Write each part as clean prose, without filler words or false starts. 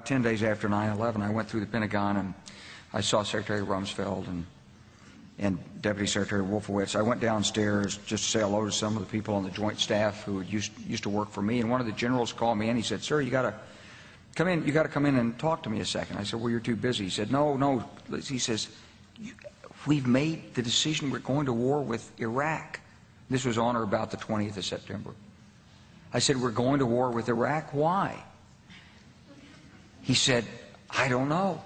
about 10 days after 9/11, I went through the Pentagon and I saw Secretary Rumsfeld and Deputy Secretary Wolfowitz. I went downstairs just to say hello to some of the people on the Joint Staff who used to work for me, and one of the generals called me and he said, "Sir, you got to come in. You got to come in and talk to me a second." I said, "Well, you're too busy." He said, "No." He says, "We've made the decision. We're going to war with Iraq." This was on or about the 20th of September. I said, "We're going to war with Iraq. Why?" He said, "I don't know."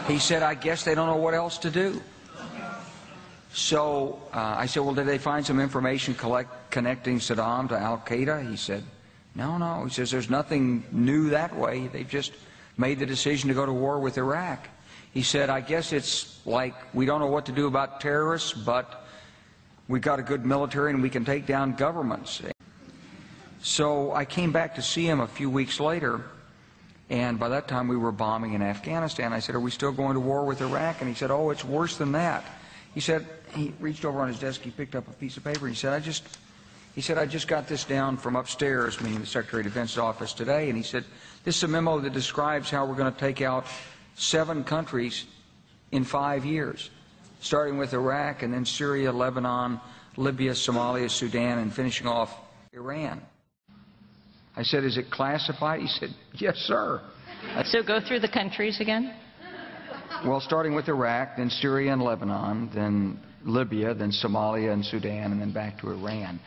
He said, "I guess they don't know what else to do." So I said, "Well, did they find some information connecting Saddam to Al-Qaeda?" He said, No. He says, "There's nothing new that way. They've just made the decision to go to war with Iraq." He said, "I guess it's like we don't know what to do about terrorists, but we've got a good military and we can take down governments." So I came back to see him a few weeks later, and by that time we were bombing in Afghanistan. I said, "Are we still going to war with Iraq?" And he said, "Oh, it's worse than that." He said, he reached over on his desk, he picked up a piece of paper, and he said, I just got this down from upstairs," meaning the Secretary of Defense's office today, and he said, "This is a memo that describes how we're going to take out 7 countries in 5 years, starting with Iraq and then Syria, Lebanon, Libya, Somalia, Sudan, and finishing off Iran." I said, "Is it classified?" He said, "Yes, sir." So go through the countries again? Well, starting with Iraq, then Syria and Lebanon, then Libya, then Somalia and Sudan, and then back to Iran.